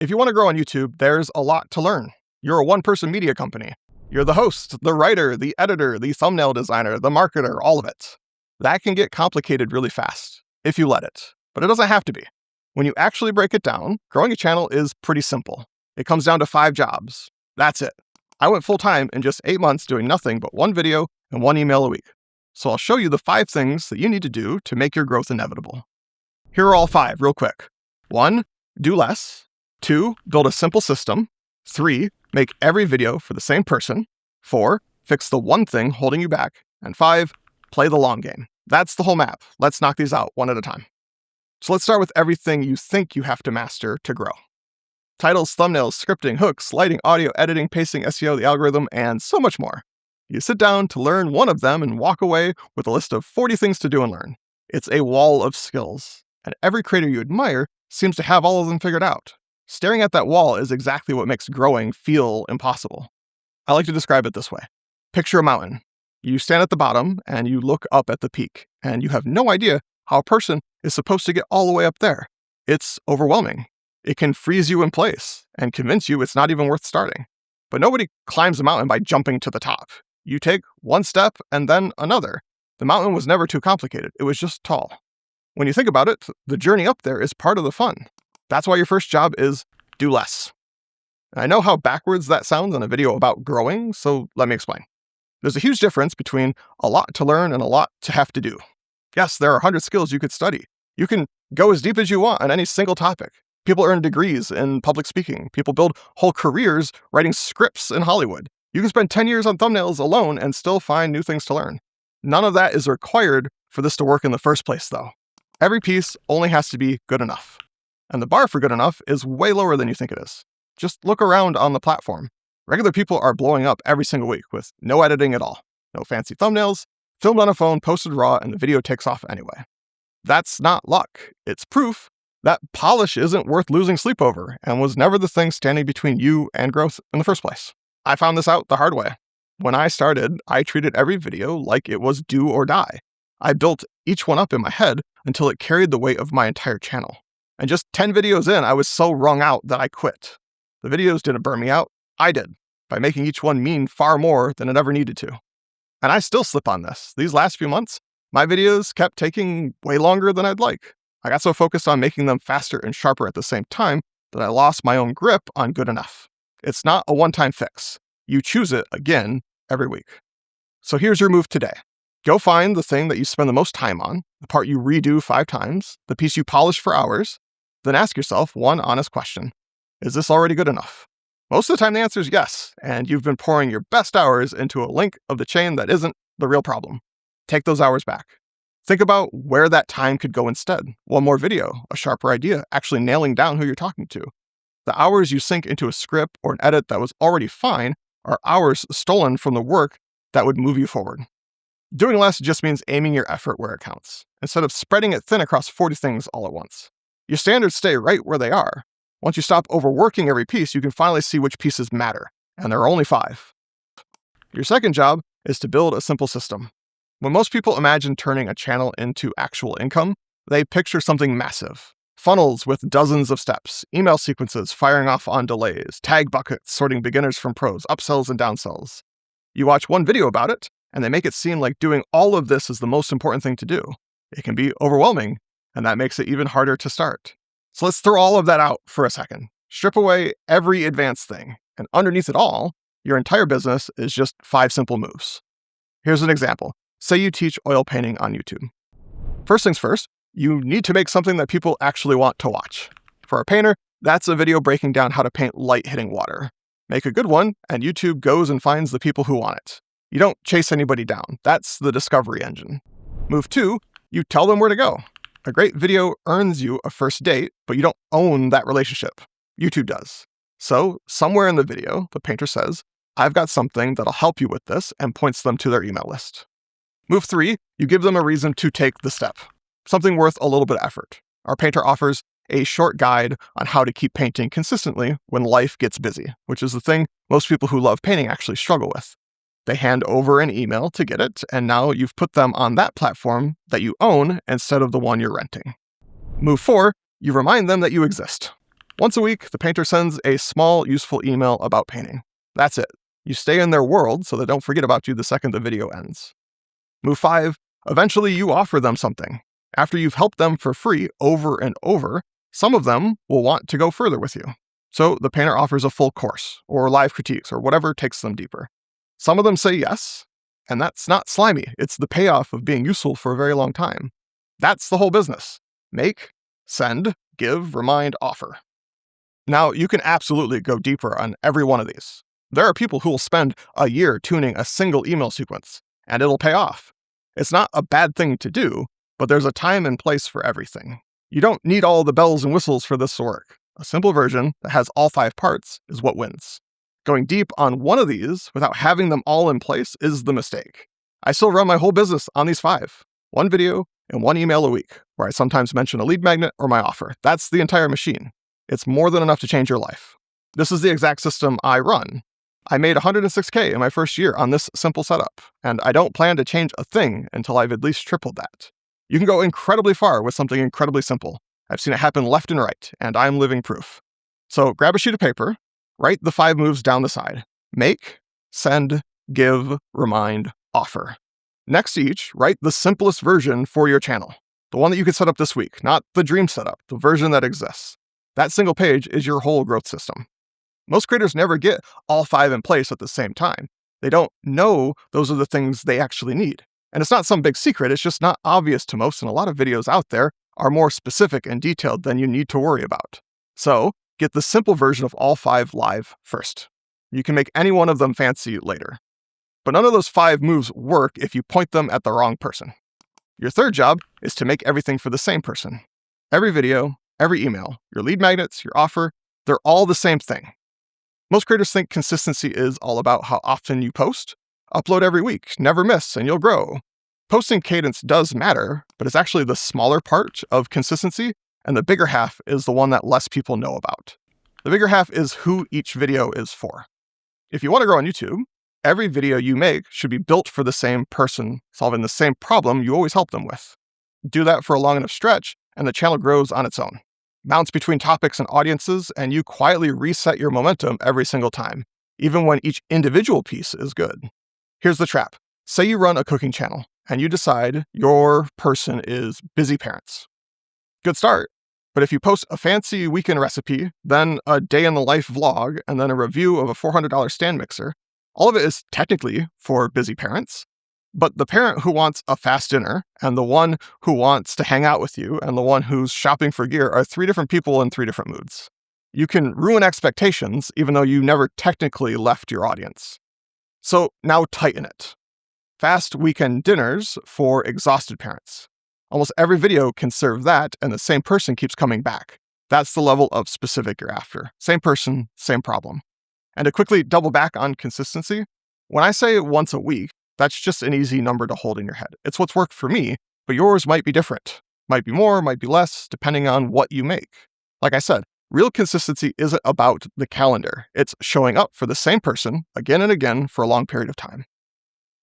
If you want to grow on YouTube, there's a lot to learn. You're a one-person media company. You're the host, the writer, the editor, the thumbnail designer, the marketer, all of it. That can get complicated really fast, if you let it. But it doesn't have to be. When you actually break it down, growing a channel is pretty simple. It comes down to 5 jobs. That's it. I went full-time in just 8 months doing nothing but 1 video and 1 email a week. So I'll show you the 5 things that you need to do to make your growth inevitable. Here are all 5 real quick. 1, do less. 2, build a simple system. 3, make every video for the same person. 4, fix the one thing holding you back. And 5, play the long game. That's the whole map. Let's knock these out one at a time. So let's start with everything you think you have to master to grow. Titles, thumbnails, scripting, hooks, lighting, audio, editing, pacing, SEO, the algorithm, and so much more. You sit down to learn one of them and walk away with a list of 40 things to do and learn. It's a wall of skills, and every creator you admire seems to have all of them figured out. Staring at that wall is exactly what makes growing feel impossible. I like to describe it this way. Picture a mountain. You stand at the bottom and you look up at the peak, and you have no idea how a person is supposed to get all the way up there. It's overwhelming. It can freeze you in place and convince you it's not even worth starting. But nobody climbs a mountain by jumping to the top. You take one step and then another. The mountain was never too complicated. It was just tall. When you think about it, the journey up there is part of the fun. That's why your first job is do less. I know how backwards that sounds in a video about growing, so let me explain. There's a huge difference between a lot to learn and a lot to have to do. Yes, there are 100 skills you could study. You can go as deep as you want on any single topic. People earn degrees in public speaking. People build whole careers writing scripts in Hollywood. You can spend 10 years on thumbnails alone and still find new things to learn. None of that is required for this to work in the first place, though. Every piece only has to be good enough. And the bar for good enough is way lower than you think it is. Just look around on the platform. Regular people are blowing up every single week with no editing at all. No fancy thumbnails, filmed on a phone, posted raw, and the video takes off anyway. That's not luck. It's proof that polish isn't worth losing sleep over and was never the thing standing between you and growth in the first place. I found this out the hard way. When I started, I treated every video like it was do or die. I built each one up in my head until it carried the weight of my entire channel. And just 10 videos in, I was so wrung out that I quit. The videos didn't burn me out. I did, by making each one mean far more than it ever needed to. And I still slip on this. These last few months, my videos kept taking way longer than I'd like. I got so focused on making them faster and sharper at the same time that I lost my own grip on good enough. It's not a one-time fix. You choose it again every week. So here's your move today. Go find the thing that you spend the most time on, the part you redo 5 times, the piece you polish for hours, then ask yourself one honest question. Is this already good enough? Most of the time the answer is yes, and you've been pouring your best hours into a link of the chain that isn't the real problem. Take those hours back. Think about where that time could go instead. One more video, a sharper idea, actually nailing down who you're talking to. The hours you sink into a script or an edit that was already fine are hours stolen from the work that would move you forward. Doing less just means aiming your effort where it counts, instead of spreading it thin across 40 things all at once. Your standards stay right where they are. Once you stop overworking every piece, you can finally see which pieces matter, and there are only 5. Your second job is to build a simple system. When most people imagine turning a channel into actual income, they picture something massive. Funnels with dozens of steps, email sequences firing off on delays, tag buckets sorting beginners from pros, upsells and downsells. You watch one video about it, and they make it seem like doing all of this is the most important thing to do. It can be overwhelming, and that makes it even harder to start. So let's throw all of that out for a second. Strip away every advanced thing, and underneath it all, your entire business is just 5 simple moves. Here's an example. Say you teach oil painting on YouTube. First things first, you need to make something that people actually want to watch. For a painter, that's a video breaking down how to paint light hitting water. Make a good one, and YouTube goes and finds the people who want it. You don't chase anybody down. That's the discovery engine. Move 2, you tell them where to go. A great video earns you a first date, but you don't own that relationship. YouTube does. So somewhere in the video, the painter says, I've got something that'll help you with this, and points them to their email list. Move 3, you give them a reason to take the step. Something worth a little bit of effort. Our painter offers a short guide on how to keep painting consistently when life gets busy, which is the thing most people who love painting actually struggle with. They hand over an email to get it, and now you've put them on that platform that you own instead of the one you're renting. Move 4, you remind them that you exist. Once a week, the painter sends a small, useful email about painting. That's it. You stay in their world so they don't forget about you the second the video ends. Move 5, eventually you offer them something. After you've helped them for free over and over, some of them will want to go further with you. So the painter offers a full course, or live critiques, or whatever takes them deeper. Some of them say yes, and that's not slimy. It's the payoff of being useful for a very long time. That's the whole business. Make, send, give, remind, offer. Now, you can absolutely go deeper on every one of these. There are people who will spend a year tuning a single email sequence, and it'll pay off. It's not a bad thing to do, but there's a time and place for everything. You don't need all the bells and whistles for this to work. A simple version that has all 5 parts is what wins. Going deep on one of these without having them all in place is the mistake. I still run my whole business on these 5. 1 video and 1 email a week, where I sometimes mention a lead magnet or my offer. That's the entire machine. It's more than enough to change your life. This is the exact system I run. I made $106K in my first year on this simple setup, and I don't plan to change a thing until I've at least tripled that. You can go incredibly far with something incredibly simple. I've seen it happen left and right, and I'm living proof. So grab a sheet of paper, write the 5 moves down the side. Make, send, give, remind, offer. Next to each, write the simplest version for your channel. The one that you can set up this week, not the dream setup, the version that exists. That single page is your whole growth system. Most creators never get all 5 in place at the same time. They don't know those are the things they actually need. And it's not some big secret, it's just not obvious to most, and a lot of videos out there are more specific and detailed than you need to worry about. So, get the simple version of all 5 live first. You can make any one of them fancy later. But none of those 5 moves work if you point them at the wrong person. Your third job is to make everything for the same person. Every video, every email, your lead magnets, your offer, they're all the same thing. Most creators think consistency is all about how often you post. Upload every week, never miss, and you'll grow. Posting cadence does matter, but it's actually the smaller part of consistency, and the bigger half is the one that less people know about. The bigger half is who each video is for. If you want to grow on YouTube, every video you make should be built for the same person, solving the same problem you always help them with. Do that for a long enough stretch, and the channel grows on its own. Bounce between topics and audiences, and you quietly reset your momentum every single time, even when each individual piece is good. Here's the trap. Say you run a cooking channel, and you decide your person is busy parents. Good start. But if you post a fancy weekend recipe, then a day in the life vlog, and then a review of a $400 stand mixer, all of it is technically for busy parents. But the parent who wants a fast dinner, and the one who wants to hang out with you, and the one who's shopping for gear are 3 different people in 3 different moods. You can ruin expectations even though you never technically left your audience. So now tighten it. Fast weekend dinners for exhausted parents. Almost every video can serve that, and the same person keeps coming back. That's the level of specific you're after. Same person, same problem. And to quickly double back on consistency, when I say once a week, that's just an easy number to hold in your head. It's what's worked for me, but yours might be different. Might be more, might be less, depending on what you make. Like I said, real consistency isn't about the calendar. It's showing up for the same person again and again for a long period of time.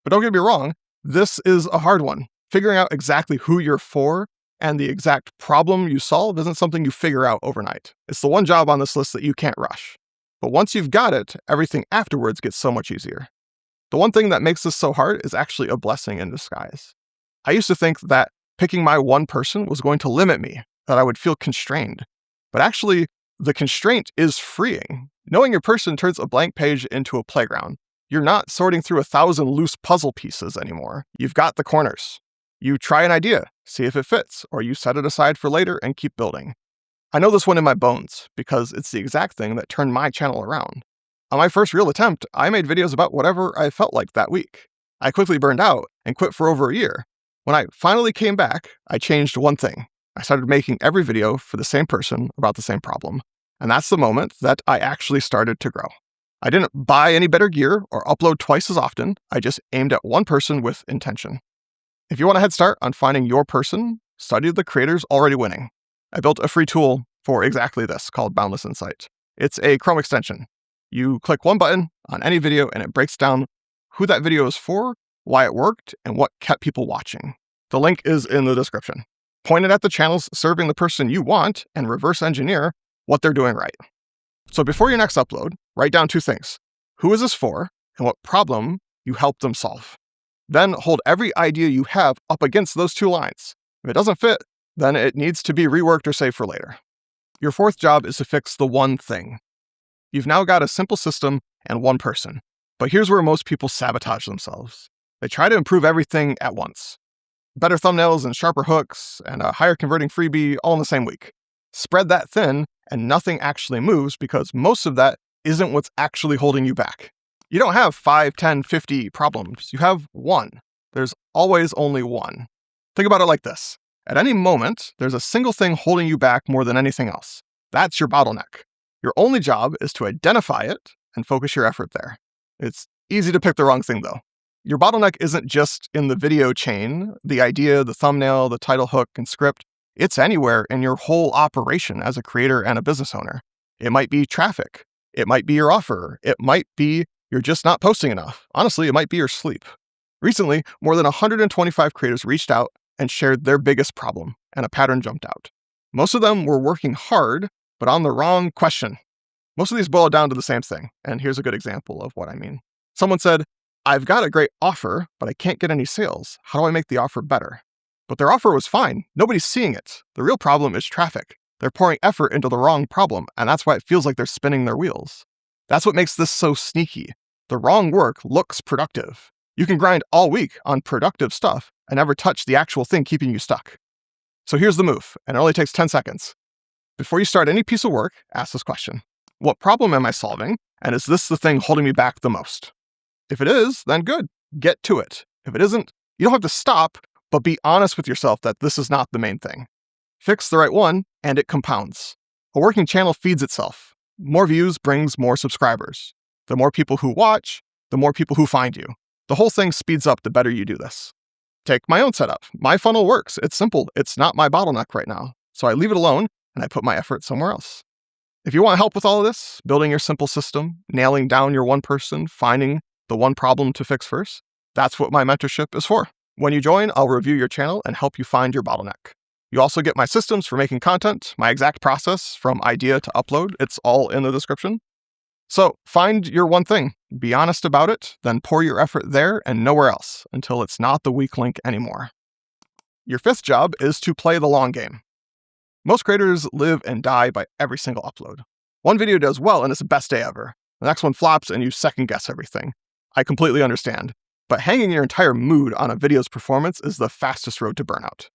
But don't get me wrong, this is a hard one. Figuring out exactly who you're for and the exact problem you solve isn't something you figure out overnight. It's the one job on this list that you can't rush. But once you've got it, everything afterwards gets so much easier. The one thing that makes this so hard is actually a blessing in disguise. I used to think that picking my one person was going to limit me, that I would feel constrained. But actually, the constraint is freeing. Knowing your person turns a blank page into a playground. You're not sorting through 1,000 loose puzzle pieces anymore. You've got the corners. You try an idea, see if it fits, or you set it aside for later and keep building. I know this one in my bones because it's the exact thing that turned my channel around. On my first real attempt, I made videos about whatever I felt like that week. I quickly burned out and quit for over a year. When I finally came back, I changed one thing. I started making every video for the same person about the same problem. And that's the moment that I actually started to grow. I didn't buy any better gear or upload twice as often. I just aimed at one person with intention. If you want a head start on finding your person, study the creators already winning. I built a free tool for exactly this called Boundless Insight. It's a Chrome extension. You click one button on any video and it breaks down who that video is for, why it worked, and what kept people watching. The link is in the description. Point it at the channels serving the person you want and reverse engineer what they're doing right. So before your next upload, write down 2 things. Who is this for, and what problem you help them solve? Then hold every idea you have up against those 2 lines. If it doesn't fit, then it needs to be reworked or saved for later. Your 4th job is to fix the one thing. You've now got a simple system and one person. But here's where most people sabotage themselves. They try to improve everything at once. Better thumbnails and sharper hooks and a higher converting freebie all in the same week. Spread that thin and nothing actually moves because most of that isn't what's actually holding you back. You don't have 5, 10, 50 problems. You have one. There's always only one. Think about it like this. At any moment, there's a single thing holding you back more than anything else. That's your bottleneck. Your only job is to identify it and focus your effort there. It's easy to pick the wrong thing though. Your bottleneck isn't just in the video chain, the idea, the thumbnail, the title hook, and script. It's anywhere in your whole operation as a creator and a business owner. It might be traffic. It might be your offer. It might be you're just not posting enough. Honestly, it might be your sleep. Recently, more than 125 creators reached out and shared their biggest problem, and a pattern jumped out. Most of them were working hard, but on the wrong question. Most of these boil down to the same thing, and here's a good example of what I mean. Someone said, I've got a great offer, but I can't get any sales. How do I make the offer better? But their offer was fine. Nobody's seeing it. The real problem is traffic. They're pouring effort into the wrong problem, and that's why it feels like they're spinning their wheels. That's what makes this so sneaky. The wrong work looks productive. You can grind all week on productive stuff and never touch the actual thing keeping you stuck. So here's the move, and it only takes 10 seconds. Before you start any piece of work, ask this question. What problem am I solving, and is this the thing holding me back the most? If it is, then good. Get to it. If it isn't, you don't have to stop, but be honest with yourself that this is not the main thing. Fix the right one, and it compounds. A working channel feeds itself. More views brings more subscribers. The more people who watch, the more people who find you. The whole thing speeds up the better you do this. Take my own setup. My funnel works. It's simple. It's not my bottleneck right now. So I leave it alone, and I put my effort somewhere else. If you want help with all of this, building your simple system, nailing down your one person, finding the one problem to fix first, that's what my mentorship is for. When you join, I'll review your channel and help you find your bottleneck. You also get my systems for making content, my exact process from idea to upload. It's all in the description. So find your one thing, be honest about it, then pour your effort there and nowhere else until it's not the weak link anymore. Your 5th job is to play the long game. Most creators live and die by every single upload. One video does well and it's the best day ever. The next one flops and you second guess everything. I completely understand, but hanging your entire mood on a video's performance is the fastest road to burnout.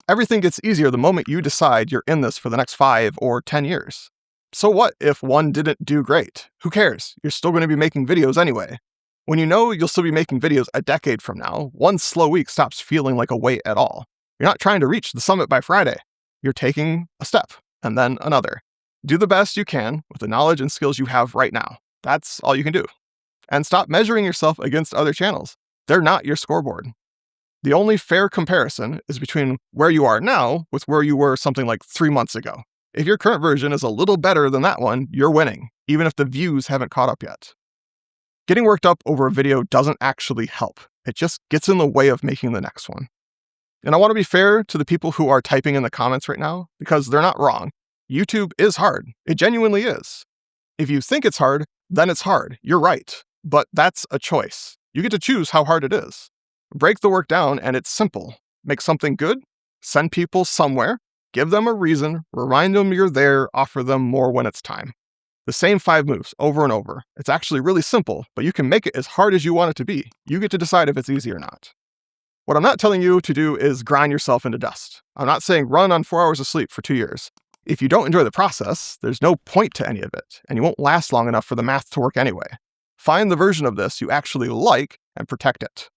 Everything gets easier the moment you decide you're in this for the next 5 or 10 years. So what if one didn't do great? Who cares? You're still going to be making videos anyway. When you know you'll still be making videos a decade from now, one slow week stops feeling like a wait at all. You're not trying to reach the summit by Friday. You're taking a step and then another. Do the best you can with the knowledge and skills you have right now. That's all you can do. And stop measuring yourself against other channels. They're not your scoreboard. The only fair comparison is between where you are now with where you were something like 3 months ago. If your current version is a little better than that one, you're winning, even if the views haven't caught up yet. Getting worked up over a video doesn't actually help. It just gets in the way of making the next one. And I want to be fair to the people who are typing in the comments right now, because they're not wrong. YouTube is hard. It genuinely is. If you think it's hard, then it's hard. You're right. But that's a choice. You get to choose how hard it is. Break the work down and it's simple. Make something good, send people somewhere, give them a reason, remind them you're there, offer them more when it's time. The same 5 moves over and over. It's actually really simple, but you can make it as hard as you want it to be. You get to decide if it's easy or not. What I'm not telling you to do is grind yourself into dust. I'm not saying run on 4 hours of sleep for 2 years. If you don't enjoy the process, there's no point to any of it, and you won't last long enough for the math to work anyway. Find the version of this you actually like and protect it.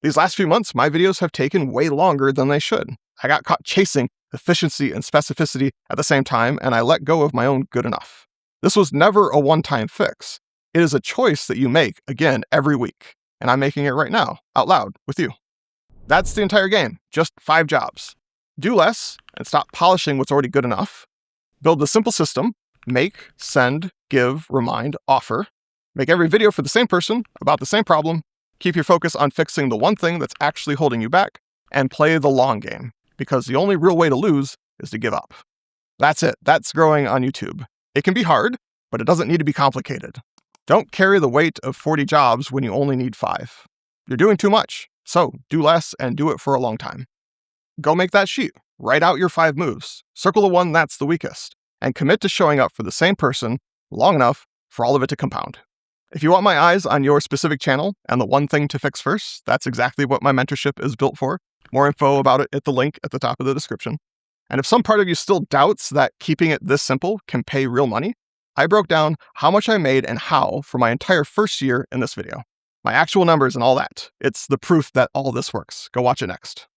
These last few months, my videos have taken way longer than they should. I got caught chasing efficiency and specificity at the same time, and I let go of my own good enough. This was never a one-time fix. It is a choice that you make, again, every week. And I'm making it right now, out loud, with you. That's the entire game, just 5 jobs. Do less and stop polishing what's already good enough. Build the simple system, make, send, give, remind, offer. Make every video for the same person, about the same problem. Keep your focus on fixing the one thing that's actually holding you back, and play the long game, because the only real way to lose is to give up. That's it. That's growing on YouTube. It can be hard, but it doesn't need to be complicated. Don't carry the weight of 40 jobs when you only need 5. You're doing too much, so do less and do it for a long time. Go make that sheet. Write out your 5 moves. Circle the one that's the weakest, and commit to showing up for the same person long enough for all of it to compound. If you want my eyes on your specific channel and the one thing to fix first, that's exactly what my mentorship is built for. More info about it at the link at the top of the description. And if some part of you still doubts that keeping it this simple can pay real money, I broke down how much I made and how for my entire first year in this video. My actual numbers and all that. It's the proof that all this works. Go watch it next.